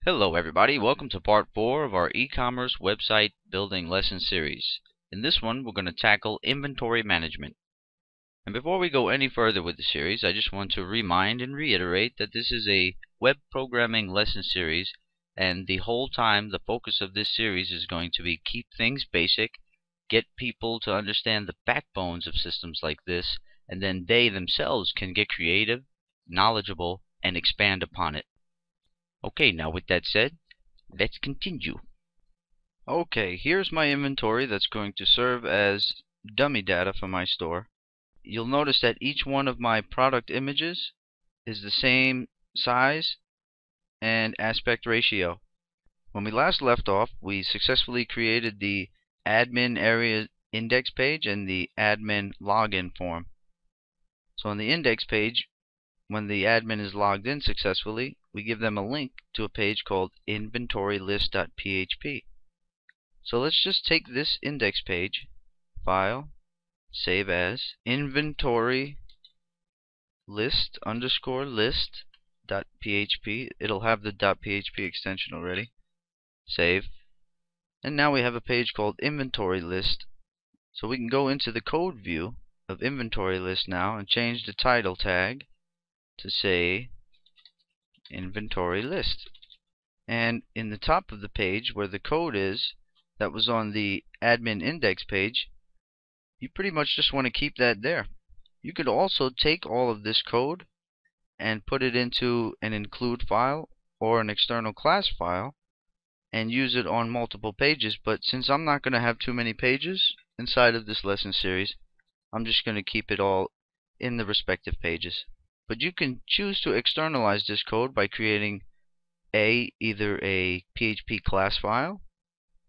Hello everybody, welcome to part 4 of our e-commerce website building lesson series. In this one we're going to tackle inventory management. And before we go any further with the series, I just want to remind and reiterate that this is a web programming lesson series, and the whole time the focus of this series is going to be keep things basic, get people to understand the backbones of systems like this, and then they themselves can get creative, knowledgeable, and expand upon it. Okay, now with that said, let's continue. Okay, here's my inventory that's going to serve as dummy data for my store. You'll notice that each one of my product images is the same size and aspect ratio. When we last left off, we successfully created the admin area index page and the admin login form. So on the index page, when the admin is logged in successfully, we give them a link to a page called inventorylist.php. So let's just take this index page, file, save as, inventory list _ list.php. It'll have the .php extension already. Save. And now we have a page called inventory list. So we can go into the code view of inventory list now and change the title tag to say inventory list. And in the top of the page where the code is that was on the admin index page, you pretty much just want to keep that there. You could also take all of this code and put it into an include file or an external class file and use it on multiple pages, but since I'm not going to have too many pages inside of this lesson series, I'm just going to keep it all in the respective pages. But you can choose to externalize this code by creating either a PHP class file,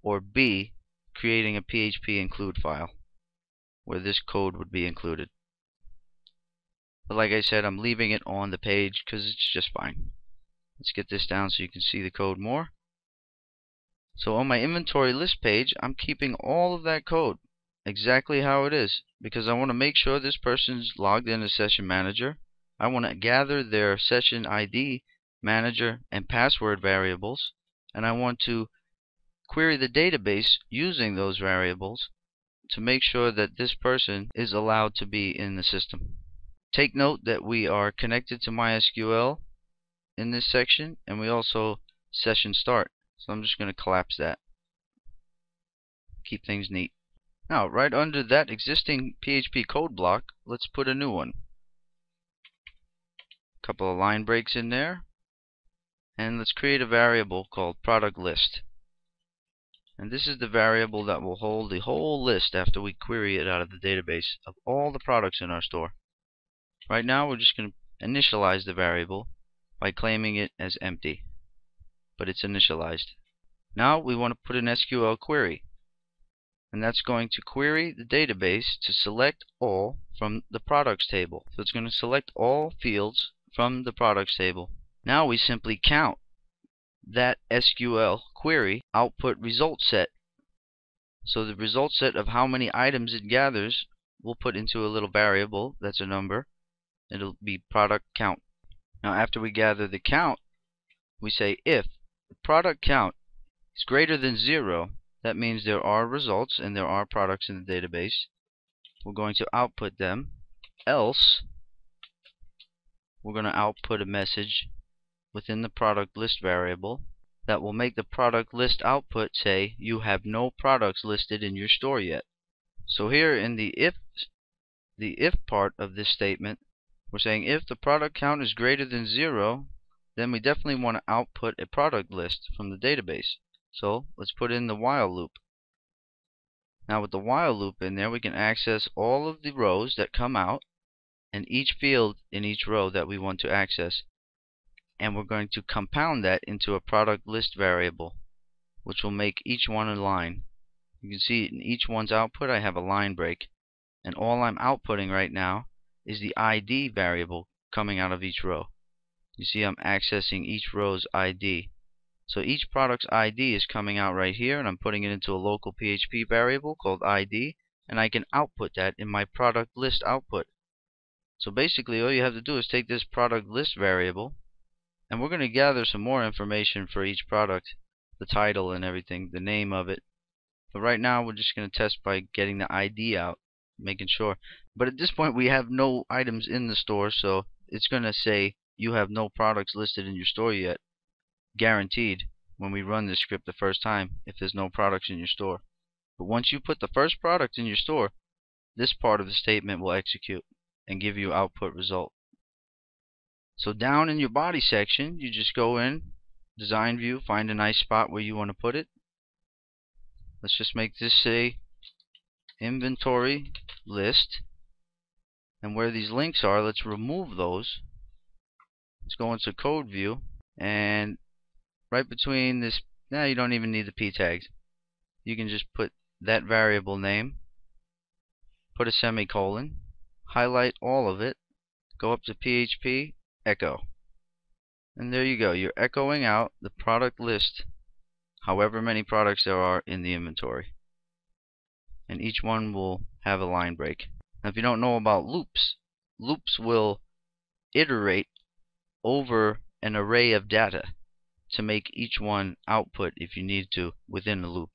or B, creating a PHP include file where this code would be included. But like I said, I'm leaving it on the page because it's just fine. Let's get this down so you can see the code more. So on my inventory list page, I'm keeping all of that code exactly how it is because I want to make sure this person's logged in as session manager. I want to gather their session ID, manager, and password variables, and I want to query the database using those variables to make sure that this person is allowed to be in the system. Take note that we are connected to MySQL in this section, and we also session start. So I'm just going to collapse that. Keep things neat. Now, right under that existing PHP code block, let's put a new one. Couple of line breaks in there, and let's create a variable called product list. And this is the variable that will hold the whole list after we query it out of the database of all the products in our store. Right now we're just going to initialize the variable by claiming it as empty, but it's initialized. Now we want to put an SQL query, and that's going to query the database to select all from the products table. So it's going to select all fields from the products table. Now we simply count that SQL query output result set. So the result set of how many items it gathers we'll put into a little variable that's a number. It'll be product count. Now after we gather the count, we say if the product count is greater than 0, that means there are results and there are products in the database. We're going to output them. Else, we're going to output a message within the product list variable that will make the product list output say you have no products listed in your store yet. So here in the if part of this statement, we're saying if the product count is greater than 0, then we definitely want to output a product list from the database. So let's put in the while loop. Now with the while loop in there, we can access all of the rows that come out and each field in each row that we want to access. And we're going to compound that into a product list variable, which will make each one a line. You can see in each one's output I have a line break, and all I'm outputting right now is the ID variable coming out of each row. You see I'm accessing each row's ID. So each product's ID is coming out right here, and I'm putting it into a local PHP variable called ID, and I can output that in my product list output. So basically all you have to do is take this product list variable And we're going to gather some more information for each product, the title and everything, the name of it. But right now we're just going to test by getting the ID out, making sure. But at this point we have no items in the store, so it's going to say you have no products listed in your store yet, guaranteed, when we run this script the first time, if there's no products in your store. But once you put the first product in your store, this part of the statement will execute and give you output result. So down in your body section, you just go in, design view, find a nice spot where you want to put it. Let's just make this say inventory list. And where these links are, let's remove those. Let's go into code view, and right between this, now you don't even need the p tags. You can just put that variable name, put a semicolon, highlight all of it, go up to PHP, echo. And there you go. You're echoing out the product list, however many products there are in the inventory. And each one will have a line break. Now if you don't know about loops, loops will iterate over an array of data to make each one output if you need to within the loop.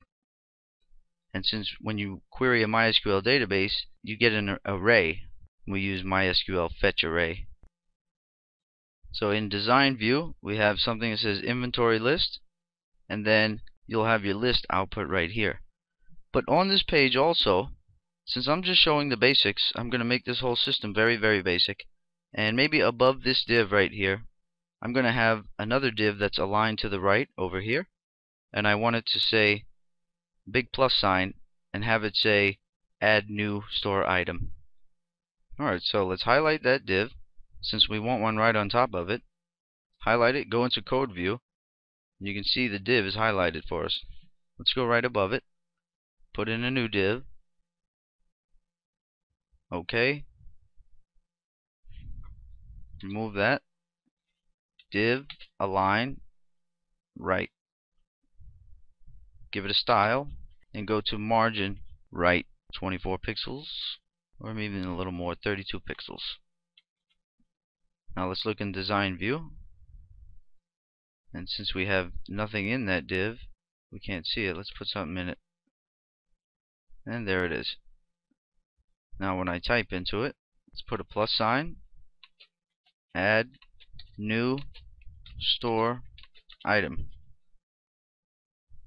And since when you query a MySQL database, you get an array, we use MySQL fetch array. So in design view, we have something that says inventory list, and then you'll have your list output right here. But on this page also, since I'm just showing the basics, I'm going to make this whole system very, very basic. And maybe above this div right here, I'm going to have another div that's aligned to the right over here. And I want it to say big plus sign and have it say add new store item. Alright, so let's highlight that div, since we want one right on top of it. Highlight it, go into code view. You can see the div is highlighted for us. Let's go right above it, put in a new div. OK. Remove that. Div, align, right. Give it a style, and go to margin right 24 pixels, or maybe even a little more, 32 pixels. Now let's look in design view. And since we have nothing in that div, we can't see it. Let's put something in it. And there it is. Now when I type into it, let's put a plus sign, add new store item,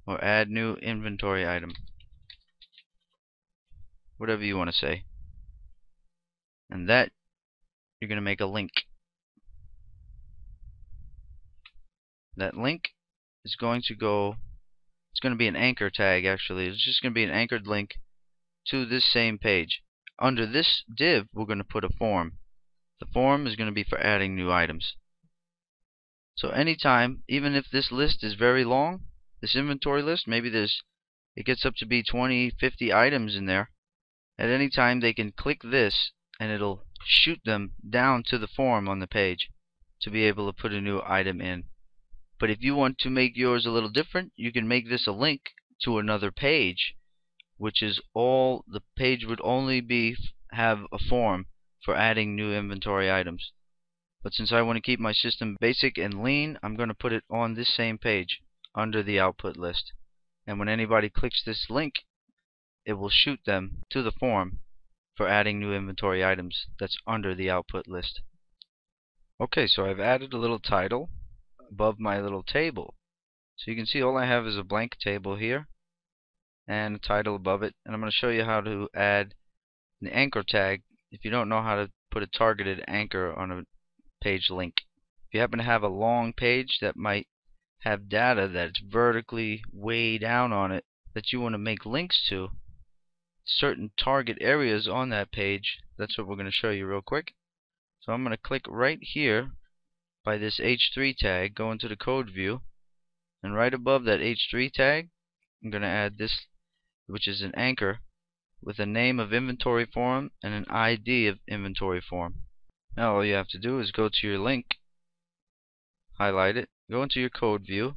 or add new inventory item, whatever you want to say. And that, you're going to make a link. That link is going to go, it's going to be an anchor tag actually. It's just going to be an anchored link to this same page. Under this div, we're going to put a form. The form is going to be for adding new items. So anytime, even if this list is very long, this inventory list, maybe it gets up to be 20, 50 items in there. At any time they can click this and it'll shoot them down to the form on the page to be able to put a new item in. But if you want to make yours a little different, you can make this a link to another page, which is all the page would only have a form for adding new inventory items. But since I want to keep my system basic and lean, I'm going to put it on this same page under the output list. And when anybody clicks this link, it will shoot them to the form for adding new inventory items that's under the output list. Okay, so I've added a little title above my little table. So you can see all I have is a blank table here and a title above it. And I'm going to show you how to add an anchor tag if you don't know how to put a targeted anchor on a page link. If you happen to have a long page that might have data that's vertically way down on it that you want to make links to certain target areas on that page, that's what we're going to show you real quick. So I'm going to click right here by this H3 tag, go into the code view, and right above that H3 tag I'm going to add this, which is an anchor with a name of inventory form and an ID of inventory form. Now all you have to do is go to your link, highlight it, go into your code view,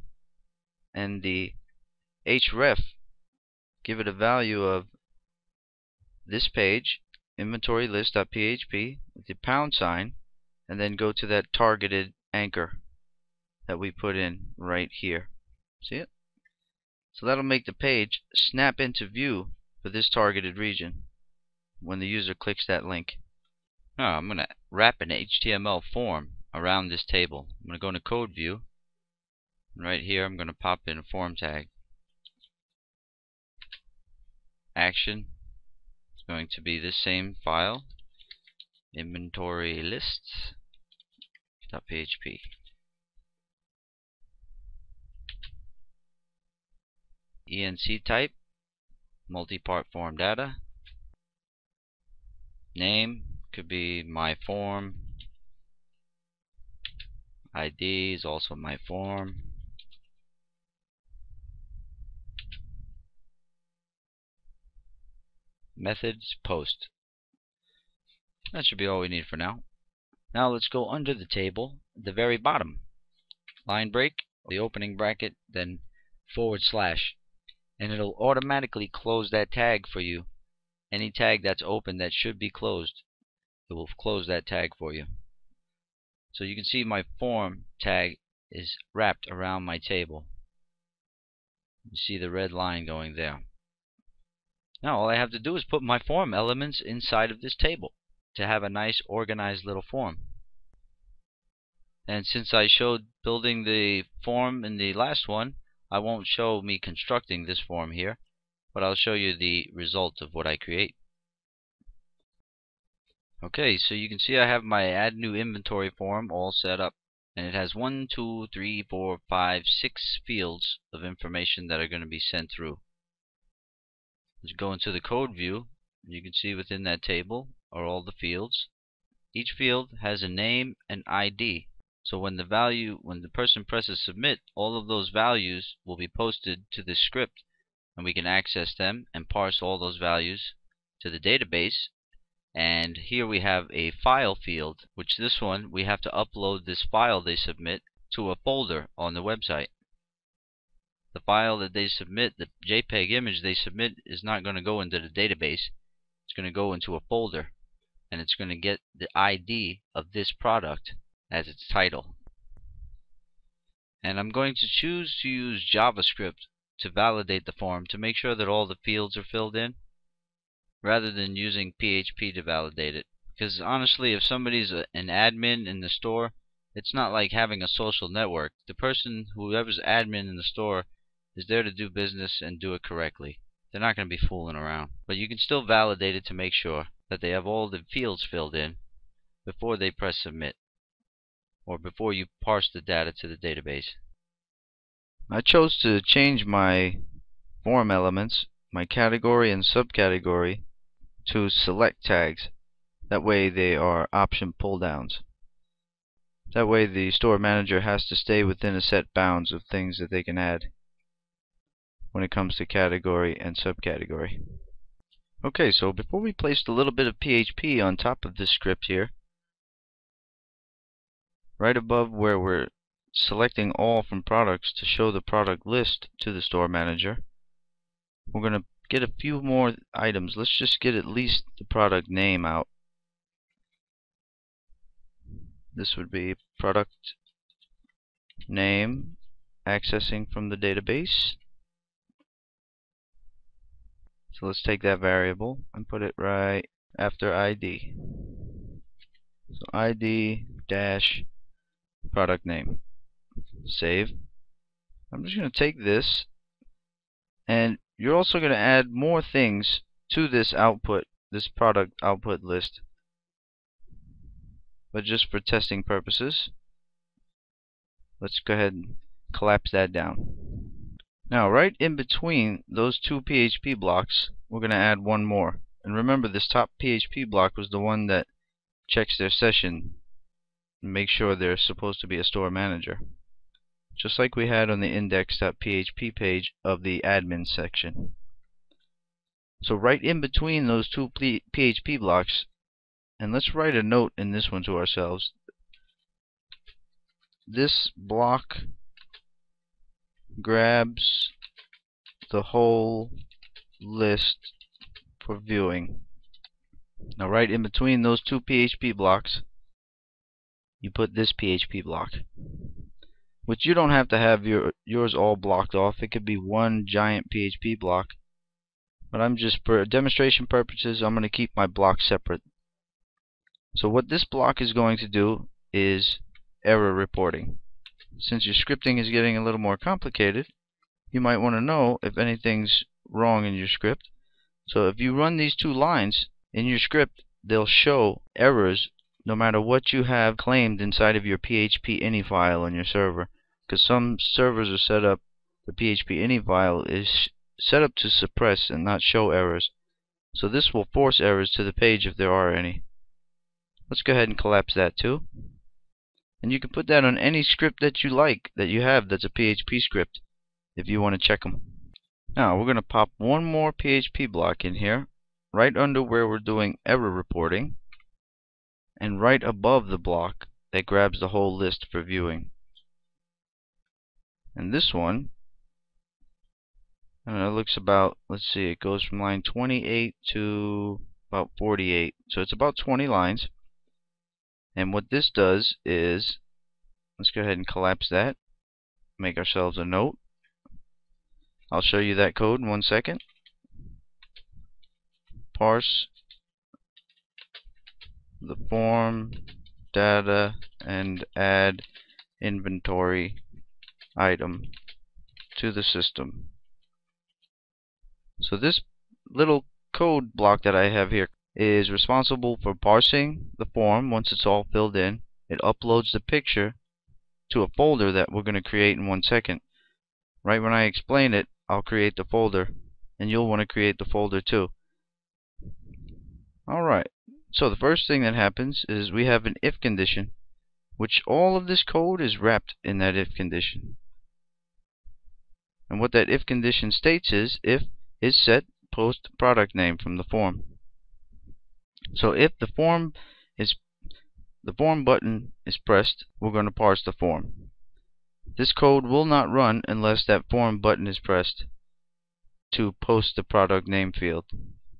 and the href, give it a value of this page, inventory list.php, with the pound sign, and then go to that targeted anchor. that we put in right here. See it? So that'll make the page snap into view for this targeted region when the user clicks that link. Now I'm going to wrap an HTML form around this table. I'm going to go into code view. Right here I'm going to pop in a form tag. Action is going to be this same file, inventory lists.php. ENC type, multi-part form data. Name could be my form. ID is also my form. Methods, post. That should be all we need for now. Now let's go under the table at the very bottom. Line break, the opening bracket, then /, and it'll automatically close that tag for you. Any tag that's open that should be closed, it will close that tag for you. So you can see my form tag is wrapped around my table. You see the red line going there. Now all I have to do is put my form elements inside of this table to have a nice organized little form. And since I showed building the form in the last one, I won't show me constructing this form here, but I'll show you the result of what I create. Okay, so you can see I have my add new inventory form all set up, and it has 1, 2, 3, 4, 5, 6 fields of information that are going to be sent through. Let's go into the code view. You can see within that table are all the fields. Each field has a name and ID. So when the person presses submit, all of those values will be posted to this script, and we can access them and parse all those values to the database. And here we have a file field, which this one we have to upload this file they submit to a folder on the website. The file that they submit, the JPEG image they submit, is not going to go into the database. It's going to go into a folder, and it's going to get the ID of this product as its title. And I'm going to choose to use JavaScript to validate the form to make sure that all the fields are filled in, rather than using PHP to validate it. Because honestly, if somebody's an admin in the store, it's not like having a social network. The person, whoever's admin in the store, is there to do business and do it correctly. They're not going to be fooling around. But you can still validate it to make sure that they have all the fields filled in before they press submit, or before you parse the data to the database. I chose to change my form elements, my category and subcategory, to select tags. That way they are option pull downs. That way the store manager has to stay within a set bounds of things that they can add when it comes to category and subcategory. Okay, so before we placed a little bit of PHP on top of this script here, right above where we're selecting all from products to show the product list to the store manager, we're going to get a few more items. Let's just get at least the product name out. This would be product name accessing from the database. So let's take that variable and put it right after ID. So ID dash product name. Save. I'm just going to take this, and you're also going to add more things to this output, this product output list. But just for testing purposes, let's go ahead and collapse that down. Now, right in between those two PHP blocks, we're going to add one more. And remember, this top PHP block was the one that checks their session and makes sure they're supposed to be a store manager, just like we had on the index.php page of the admin section. So right in between those two PHP blocks, and let's write a note in this one to ourselves. This block grabs the whole list for viewing. Now right in between those two PHP blocks, you put this PHP block. which you don't have to have yours all blocked off. It could be one giant PHP block. But I'm just, for demonstration purposes, I'm going to keep my blocks separate. So what this block is going to do is error reporting. Since your scripting is getting a little more complicated, you might want to know if anything's wrong in your script. So if you run these two lines in your script, they'll show errors no matter what you have claimed inside of your PHP ini file on your server. Because some servers are set up, the PHP ini file is set up to suppress and not show errors. So this will force errors to the page if there are any. Let's go ahead and collapse that too. And you can put that on any script that you like, that you have that's a PHP script, if you want to check them. Now we're going to pop one more PHP block in here, right under where we're doing error reporting, and right above the block that grabs the whole list for viewing. And this one, it looks about, let's see, it goes from line 28 to about 48. So it's about 20 lines. And what this does is, let's go ahead and collapse that, make ourselves a note. I'll show you that code in 1 second. Parse the form data and add inventory item to the system. So this little code block that I have here is responsible for parsing the form. Once it's all filled in, it uploads the picture to a folder that we're going to create in 1 second. Right when I explain it, I'll create the folder, and you'll want to create the folder too. Alright, so the first thing that happens is we have an if condition, which all of this code is wrapped in that if condition. And what that if condition states is, if is set post product name from the form. So if the form button is pressed, we're going to parse the form. This code will not run unless that form button is pressed to post the product name field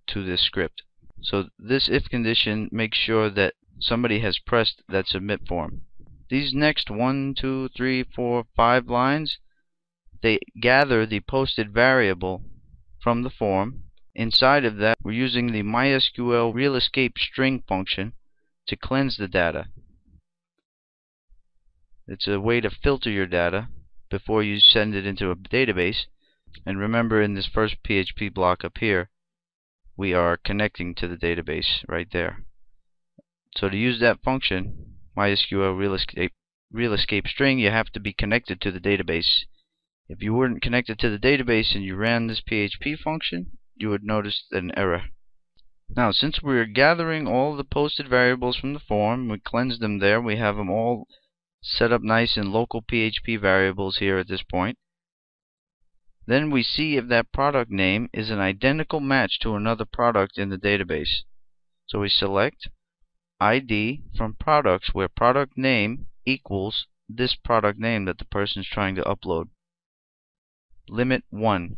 to this script. So this if condition makes sure that somebody has pressed that submit form. These next 1, 2, 3, 4, 5 lines, they gather the posted variable from the form. Inside of that, we're using the MySQL real escape string function to cleanse the data. It's a way to filter your data before you send it into a database. And remember, in this first PHP block up here, we are connecting to the database right there. So to use that function, MySQL real escape string, you have to be connected to the database. If you weren't connected to the database and you ran this PHP function, you would notice an error. Now, since we're gathering all the posted variables from the form, we cleansed them there, we have them all set up nice in local PHP variables here at this point. Then we see if that product name is an identical match to another product in the database. So we select ID from products where product name equals this product name that the person is trying to upload. Limit 1.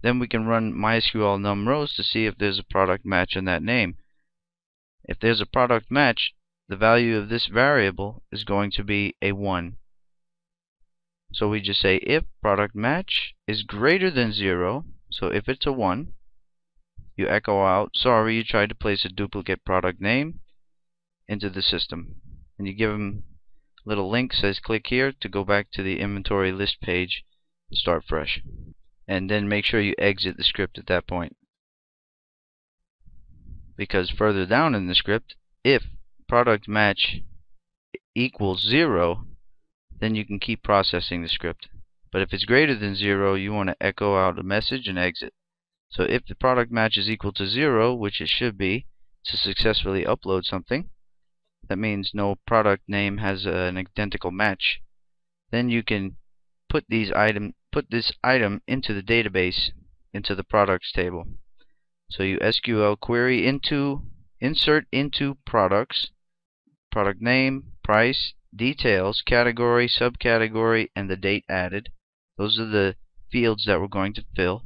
Then we can run MySQL num rows to see if there's a product match in that name. If there's a product match, the value of this variable is going to be a 1. So we just say if product match is greater than 0, so if it's a 1, you echo out, sorry, you tried to place a duplicate product name into the system. And you give them a little link, says click here to go back to the inventory list page and start fresh. And then make sure you exit the script at that point. Because further down in the script, if product match equals 0, then you can keep processing the script. But if it's greater than 0, you want to echo out a message and exit. So if the product match is equal to 0, which it should be to successfully upload something, that means no product name has an identical match, then you can put this item into the database, into the products table. So you SQL query insert into products, product name, price, details, category, subcategory, and the date added. Those are the fields that we're going to fill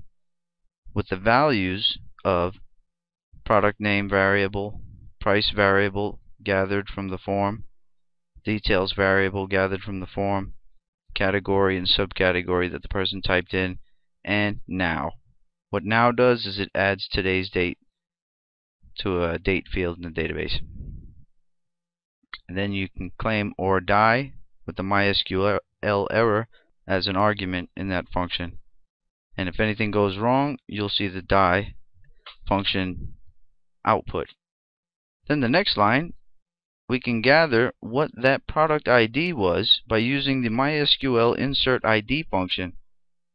with the values of product name variable, price variable gathered from the form, details variable gathered from the form, category and subcategory that the person typed in, and now. What now does is it adds today's date to a date field in the database. And then you can claim or die with the MySQL error as an argument in that function. And if anything goes wrong, you'll see the die function output. Then the next line, we can gather what that product ID was by using the MySQL insert ID function,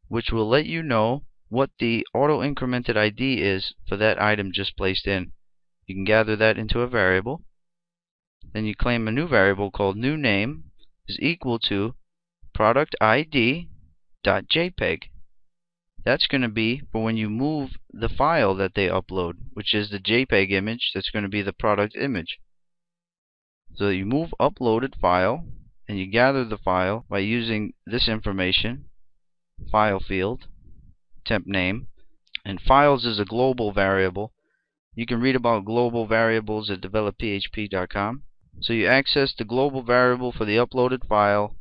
which will let you know what the auto-incremented ID is for that item just placed in. You can gather that into a variable. Then you claim a new variable called new name is equal to product ID.jpg. That's going to be for when you move the file that they upload, which is the JPEG image. That's going to be the product image. So you move uploaded file, and you gather the file by using this information, file field, temp name, and files is a global variable. You can read about global variables at developphp.com. So you access the global variable for the uploaded file,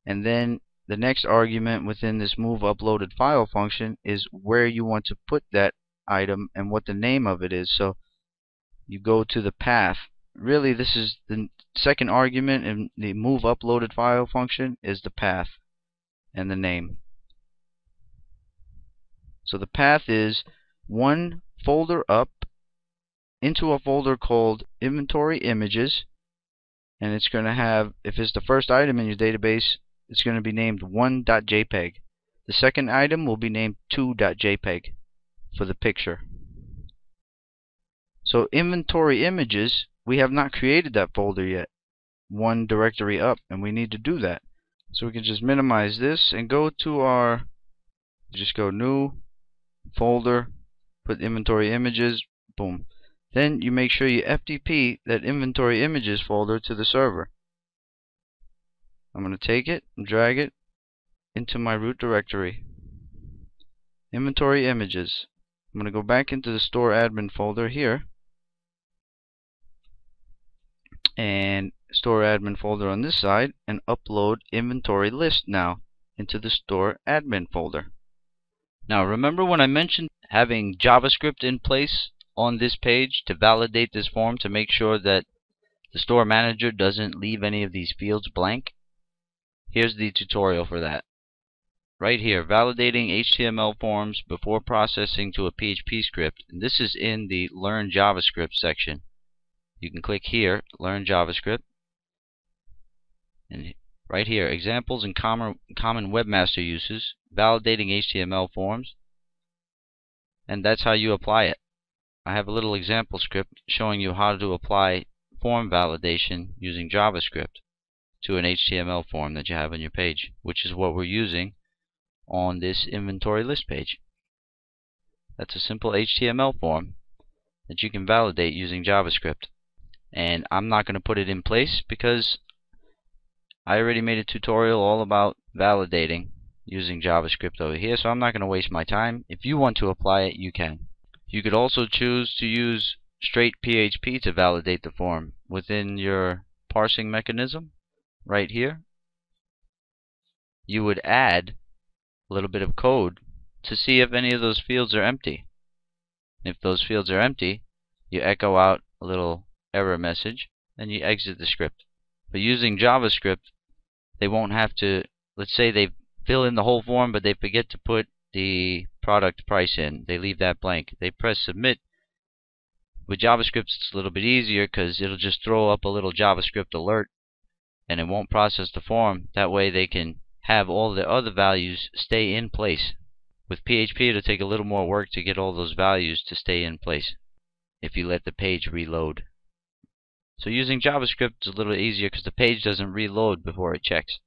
and then the next argument within this move uploaded file function is where you want to put that item and what the name of it is. So you go to the path. Really, this is the second argument in the move uploaded file function is the path and the name. So the path is one folder up into a folder called inventory images, and it's going to have, if it's the first item in your database, it's going to be named 1.jpg. The second item will be named 2.jpg for the picture. So inventory images, we have not created that folder yet. One directory up, and we need to do that. So we can just minimize this and go to our, just go new folder, put inventory images, boom. Then you make sure you FTP that inventory images folder to the server. I'm going to take it and drag it into my root directory. Inventory images. I'm going to go back into the store admin folder here, and store admin folder on this side, and upload inventory list now into the store admin folder. Now remember when I mentioned having JavaScript in place on this page to validate this form to make sure that the store manager doesn't leave any of these fields blank? Here's the tutorial for that. Right here, validating HTML forms before processing to a PHP script. And this is in the Learn JavaScript section. You can click here, Learn JavaScript. And right here, examples and common webmaster uses, validating HTML forms. And that's how you apply it. I have a little example script showing you how to apply form validation using JavaScript to an HTML form that you have on your page, which is what we're using on this inventory list page. That's a simple HTML form that you can validate using JavaScript. And I'm not going to put it in place because I already made a tutorial all about validating using JavaScript over here, so I'm not going to waste my time. If you want to apply it, you can. You could also choose to use straight PHP to validate the form within your parsing mechanism. Right here, you would add a little bit of code to see if any of those fields are empty. If those fields are empty, you echo out a little error message and you exit the script. But using JavaScript, they won't have to, let's say they fill in the whole form but they forget to put the product price in. They leave that blank. They press submit. With JavaScript it's a little bit easier because it'll just throw up a little JavaScript alert and it won't process the form. That way they can have all the other values stay in place. With PHP it'll take a little more work to get all those values to stay in place if you let the page reload. So using JavaScript is a little easier because the page doesn't reload before it checks.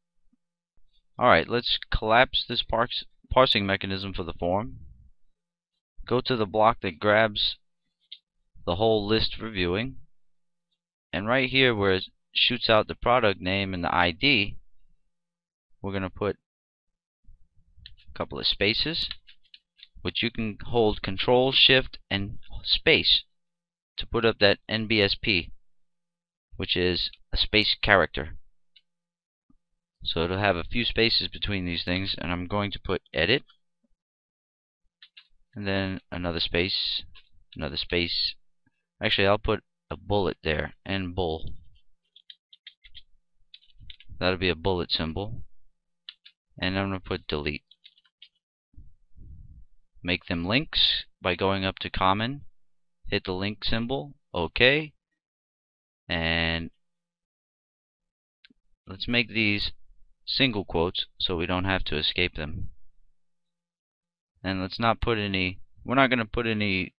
Alright, let's collapse this parsing mechanism for the form. Go to the block that grabs the whole list for viewing, and right here where it shoots out the product name and the ID, we're going to put a couple of spaces, which you can hold Control, Shift, and space to put up that NBSP, which is a space character. So it'll have a few spaces between these things, and I'm going to put edit, and then another space, another space. Actually, I'll put a bullet there, and bull. That'll be a bullet symbol. And I'm going to put delete. Make them links by going up to common, hit the link symbol, OK, and let's make these single quotes so we don't have to escape them. And let's not put any, we're not going to put any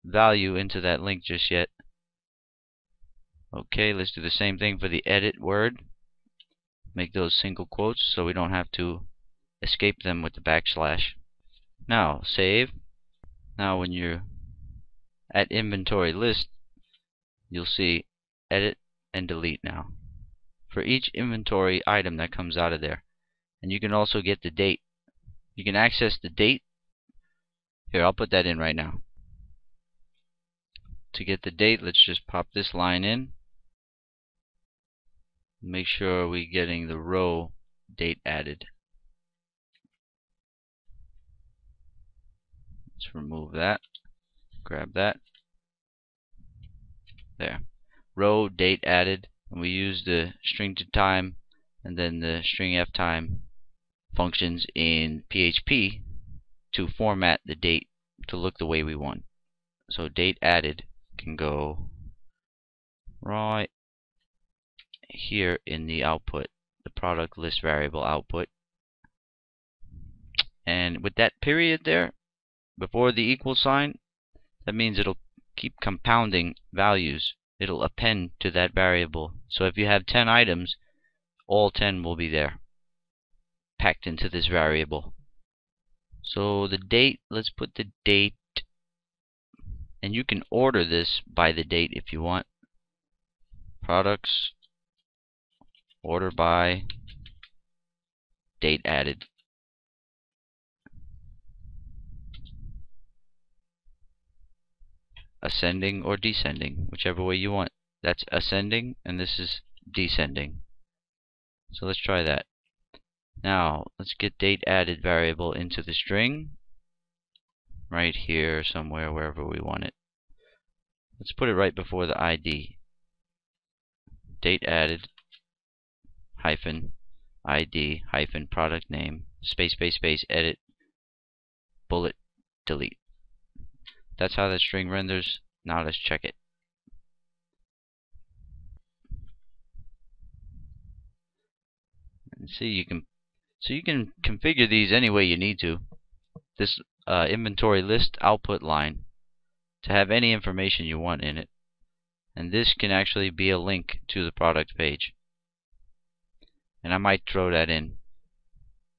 value into that link just yet. Okay, let's do the same thing for the edit word. Make those single quotes so we don't have to escape them with the backslash. Now, save. Now when you're at inventory list, you'll see edit and delete now for each inventory item that comes out of there. And you can also get the date. You can access the date. Here, I'll put that in right now. To get the date, let's just pop this line in. Make sure we're getting the row date added. Let's remove that. Grab that. There. Row date added. And we use the string to time and then the string f time functions in PHP to format the date to look the way we want. So date added can go right here in the output, the product list variable output. And with that period there before the equal sign, that means it'll keep compounding values. It'll append to that variable. So if you have 10 items, all 10 will be there, packed into this variable. So the date, let's put the date, and you can order this by the date if you want. Products, order by, date added. Ascending or descending, whichever way you want. That's ascending and this is descending. So let's try that. Now let's get date added variable into the string right here somewhere, wherever we want it. Let's put it right before the ID. Date added hyphen ID hyphen product name space space space edit bullet delete. That's how that string renders. Now let's check it. And see, you can configure these any way you need to. This inventory list output line to have any information you want in it. And this can actually be a link to the product page. And I might throw that in,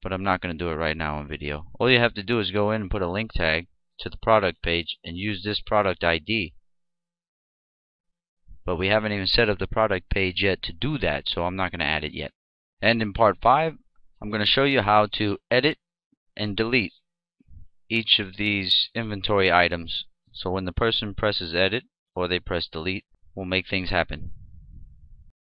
but I'm not going to do it right now in video. All you have to do is go in and put a link tag to the product page and use this product ID. But we haven't even set up the product page yet to do that, so I'm not going to add it yet. And in part 5, I'm going to show you how to edit and delete each of these inventory items. So when the person presses edit or they press delete, we'll make things happen.